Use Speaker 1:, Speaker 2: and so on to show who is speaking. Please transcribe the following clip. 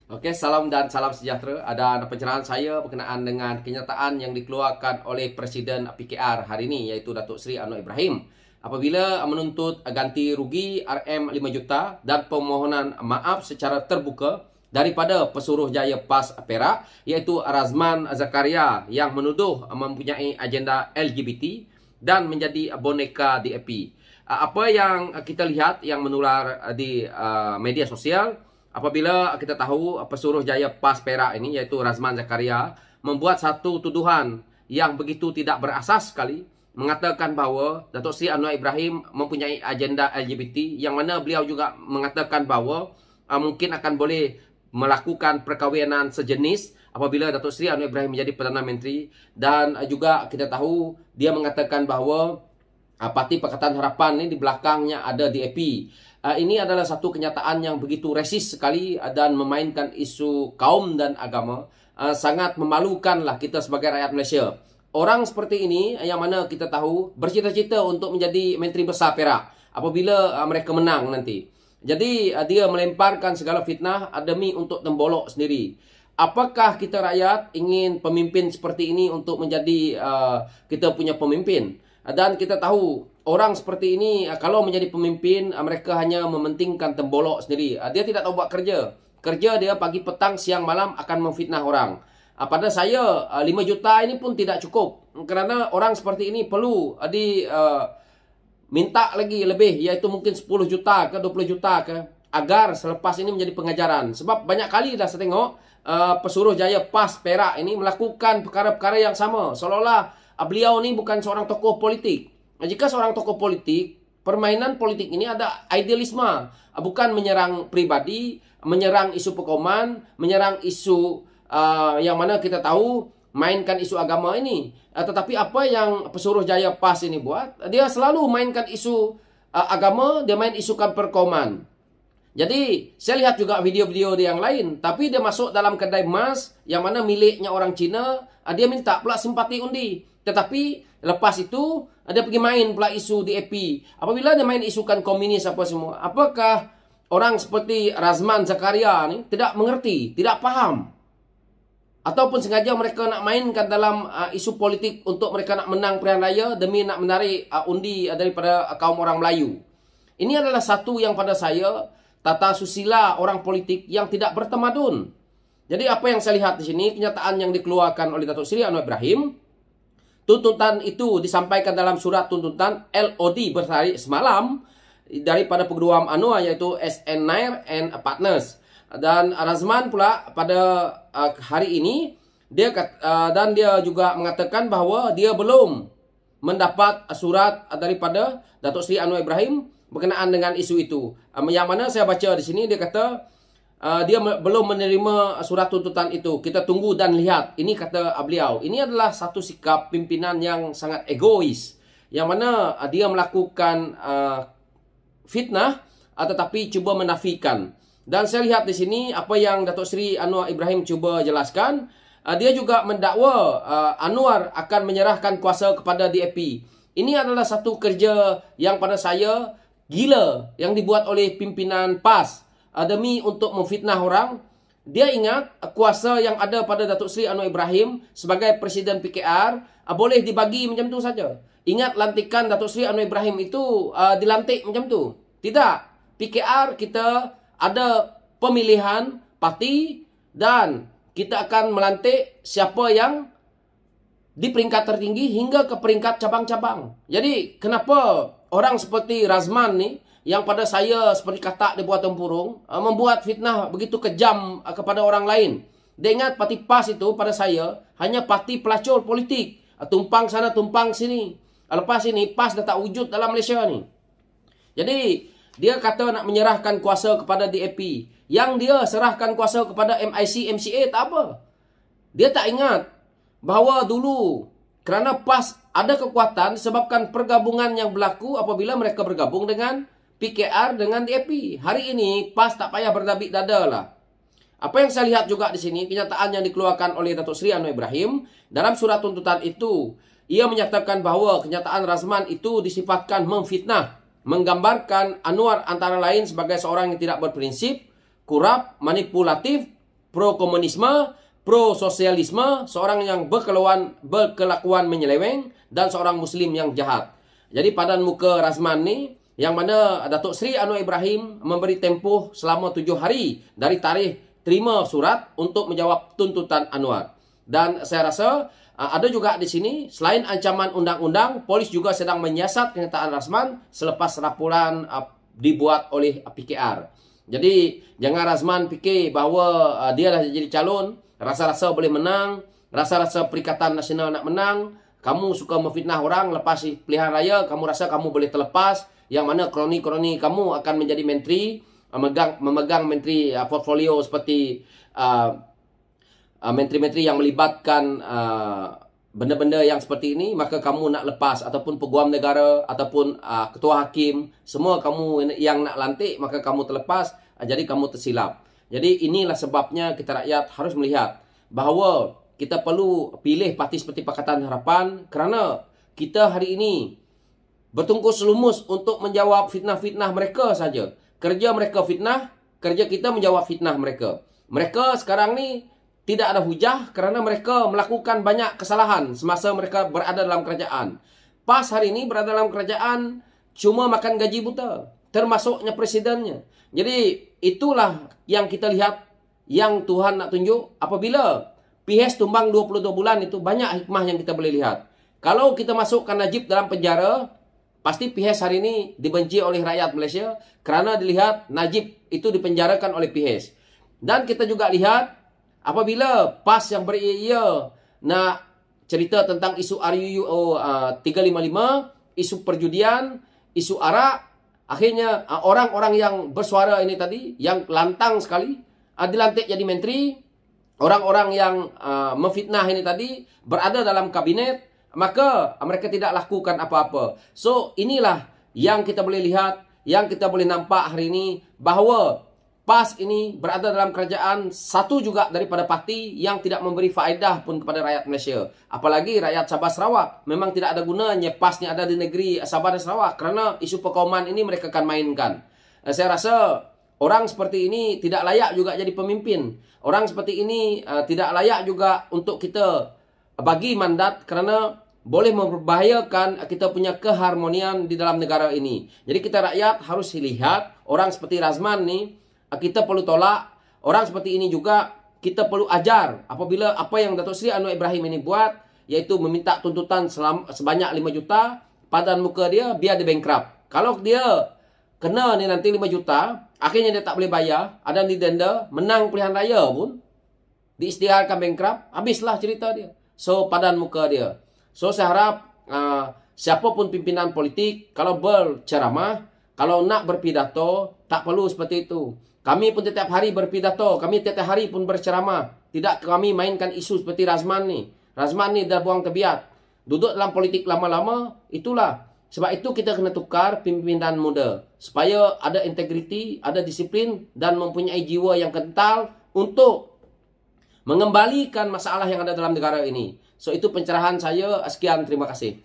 Speaker 1: Oke, salam dan salam sejahtera. Ada pencerahan saya berkenaan dengan kenyataan yang dikeluarkan oleh Presiden PKR hari ini, yaitu Datuk Seri Anwar Ibrahim, apabila menuntut ganti rugi RM 5 juta dan permohonan maaf secara terbuka daripada Pesuruhjaya PAS Perak, iaitu Razman Zakaria, yang menuduh mempunyai agenda LGBT dan menjadi boneka DAP. Apa yang kita lihat yang menular di media sosial, apabila kita tahu Pesuruhjaya PAS Perak ini, yaitu Razman Zakaria, membuat satu tuduhan yang begitu tidak berasas sekali, mengatakan bahawa Datuk Seri Anwar Ibrahim mempunyai agenda LGBT, yang mana beliau juga mengatakan bahawa mungkin akan boleh melakukan perkahwinan sejenis apabila Datuk Seri Anwar Ibrahim menjadi Perdana Menteri. Dan juga kita tahu dia mengatakan bahawa Parti Pakatan Harapan ini di belakangnya ada DAP. Ini adalah satu kenyataan yang begitu resis sekali dan memainkan isu kaum dan agama. Sangat memalukanlah kita sebagai rakyat Malaysia. Orang seperti ini yang mana kita tahu bercita-cita untuk menjadi Menteri Besar Perak apabila mereka menang nanti. Jadi dia melemparkan segala fitnah demi untuk tembolok sendiri. Apakah kita rakyat ingin pemimpin seperti ini untuk menjadi kita punya pemimpin? Dan kita tahu orang seperti ini kalau menjadi pemimpin, mereka hanya mementingkan tembolok sendiri. Dia tidak tahu buat kerja. Kerja dia pagi, petang, siang, malam akan memfitnah orang. Pada saya 5 juta ini pun tidak cukup. Kerana orang seperti ini perlu minta lagi lebih, iaitu mungkin 10 juta ke 20 juta ke, agar selepas ini menjadi pengajaran. Sebab banyak kali dah saya tengok Pesuruhjaya PAS Perak ini melakukan perkara-perkara yang sama. Seolah-olah beliau ni bukan seorang tokoh politik. Jika seorang tokoh politik, permainan politik ini ada idealisme. Bukan menyerang pribadi, menyerang isu pekoman, menyerang isu yang mana kita tahu mainkan isu agama ini. Tetapi apa yang Pesuruhjaya PAS ini buat, dia selalu mainkan isu agama, dia main isukan perkoman. Jadi, saya lihat juga video-video dia yang lain. Tapi dia masuk dalam kedai emas yang mana miliknya orang Cina. Dia minta pula simpati undi. Tetapi, lepas itu, dia pergi main pula isu DAP. Apabila dia main isukan komunis apa semua. Apakah orang seperti Razman Zakaria ni tidak mengerti, tidak faham? Ataupun sengaja mereka nak mainkan dalam isu politik untuk mereka nak menang pilihan raya demi nak menarik undi daripada kaum orang Melayu. Ini adalah satu yang pada saya tata susila orang politik yang tidak bertamadun. Jadi apa yang saya lihat di sini, kenyataan yang dikeluarkan oleh Datuk Seri Anwar Ibrahim, tuntutan itu disampaikan dalam surat tuntutan LOD bertarik semalam daripada Peguam Anwar, iaitu SN Nair and Partners. Dan Razman pula pada hari ini dia juga mengatakan bahawa dia belum mendapat surat daripada Datuk Seri Anwar Ibrahim berkenaan dengan isu itu. Yang mana saya baca di sini, dia kata dia belum menerima surat tuntutan itu. Kita tunggu dan lihat. Ini kata beliau. Ini adalah satu sikap pimpinan yang sangat egois. Yang mana dia melakukan fitnah tetapi cuba menafikan. Dan saya lihat di sini apa yang Datuk Seri Anwar Ibrahim cuba jelaskan. Dia juga mendakwa Anwar akan menyerahkan kuasa kepada DAP. Ini adalah satu kerja yang pada saya gila yang dibuat oleh pimpinan PAS demi untuk memfitnah orang. Dia ingat kuasa yang ada pada Datuk Seri Anwar Ibrahim sebagai Presiden PKR boleh dibagi macam tu saja. Ingat lantikan Datuk Seri Anwar Ibrahim itu dilantik macam tu. Tidak. PKR kita ada pemilihan parti dan kita akan melantik siapa yang di peringkat tertinggi hingga ke peringkat cabang-cabang. Jadi, kenapa orang seperti Razman ni, yang pada saya seperti katak di buah tempurung, membuat fitnah begitu kejam kepada orang lain? Dia ingat parti PAS itu pada saya hanya parti pelacur politik. Tumpang sana, tumpang sini. Lepas ini, PAS dah tak wujud dalam Malaysia ni. Jadi, dia kata nak menyerahkan kuasa kepada DAP. Yang dia serahkan kuasa kepada MIC, MCA, tak apa. Dia tak ingat bahawa dulu kerana PAS ada kekuatan disebabkan pergabungan yang berlaku apabila mereka bergabung dengan PKR dengan DAP. Hari ini PAS tak payah berdabik dada lah. Apa yang saya lihat juga di sini, kenyataan yang dikeluarkan oleh Datuk Seri Anwar Ibrahim dalam surat tuntutan itu, ia menyatakan bahawa kenyataan Razman itu disifatkan memfitnah, menggambarkan Anwar antara lain sebagai seorang yang tidak berprinsip, kurap, manipulatif, pro komunisme, pro sosialisme, seorang yang berkelakuan menyeleweng, dan seorang muslim yang jahat. Jadi padan muka Razman ni, yang mana Datuk Seri Anwar Ibrahim memberi tempoh selama 7 hari dari tarikh terima surat untuk menjawab tuntutan Anwar. Dan saya rasa ada juga di sini, selain ancaman undang-undang, polis juga sedang menyiasat kenyataan Razman selepas laporan dibuat oleh PKR. Jadi jangan Razman fikir bahawa dia dah jadi calon, rasa-rasa boleh menang, rasa-rasa Perikatan Nasional nak menang, kamu suka memfitnah orang lepas pilihan raya, kamu rasa kamu boleh terlepas, yang mana kroni-kroni kamu akan menjadi menteri, memegang menteri portfolio seperti menteri-menteri yang melibatkan benda-benda yang seperti ini, maka kamu nak lepas, ataupun peguam negara, ataupun ketua hakim, semua kamu yang nak lantik, maka kamu terlepas, jadi kamu tersilap. Jadi inilah sebabnya kita rakyat harus melihat bahawa kita perlu pilih parti seperti Pakatan Harapan, kerana kita hari ini bertungkus lumus untuk menjawab fitnah-fitnah mereka saja. Kerja mereka fitnah, kerja kita menjawab fitnah mereka. Mereka sekarang ni tidak ada hujah kerana mereka melakukan banyak kesalahan semasa mereka berada dalam kerajaan. PAS hari ini berada dalam kerajaan cuma makan gaji buta, termasuknya presidennya. Jadi itulah yang kita lihat, yang Tuhan nak tunjuk apabila PH tumbang 22 bulan, itu banyak hikmah yang kita boleh lihat. Kalau kita masukkan Najib dalam penjara, pasti PH hari ini dibenci oleh rakyat Malaysia kerana dilihat Najib itu dipenjarakan oleh PH. Dan kita juga lihat apabila PAS yang beria nak cerita tentang isu RUU 355, isu perjudian, isu arak, akhirnya orang-orang yang bersuara ini tadi, yang lantang sekali, dilantik jadi menteri. Orang-orang yang memfitnah ini tadi berada dalam kabinet, maka mereka tidak lakukan apa-apa. So inilah yang kita boleh lihat, yang kita boleh nampak hari ini, bahawa PAS ini berada dalam kerajaan satu juga daripada parti yang tidak memberi faedah pun kepada rakyat Malaysia. Apalagi rakyat Sabah Sarawak. Memang tidak ada gunanya PAS ni ada di negeri Sabah dan Sarawak, kerana isu perkauman ini mereka akan mainkan. Saya rasa orang seperti ini tidak layak juga jadi pemimpin. Orang seperti ini tidak layak juga untuk kita bagi mandat, kerana boleh membahayakan kita punya keharmonian di dalam negara ini. Jadi kita rakyat harus lihat orang seperti Razman ni, kita perlu tolak. Orang seperti ini juga kita perlu ajar. Apabila apa yang Datuk Seri Anwar Ibrahim ini buat, iaitu meminta tuntutan sebanyak 5 juta, padan muka dia, biar dia bankrupt. Kalau dia kena ni nanti 5 juta, akhirnya dia tak boleh bayar, ada didenda, menang pilihan raya pun, diisytiharkan bankrupt, habislah cerita dia. So padan muka dia. So saya harap siapapun pimpinan politik, kalau berceramah, kalau nak berpidato, tak perlu seperti itu. Kami pun setiap hari berpidato, kami setiap hari pun berceramah. Tidak kami mainkan isu seperti Razman ni. Razman ni dah buang tebiat. Duduk dalam politik lama-lama, itulah. Sebab itu kita kena tukar pimpinan muda. Supaya ada integriti, ada disiplin, dan mempunyai jiwa yang kental untuk mengembalikan masalah yang ada dalam negara ini. So itu pencerahan saya. Sekian, terima kasih.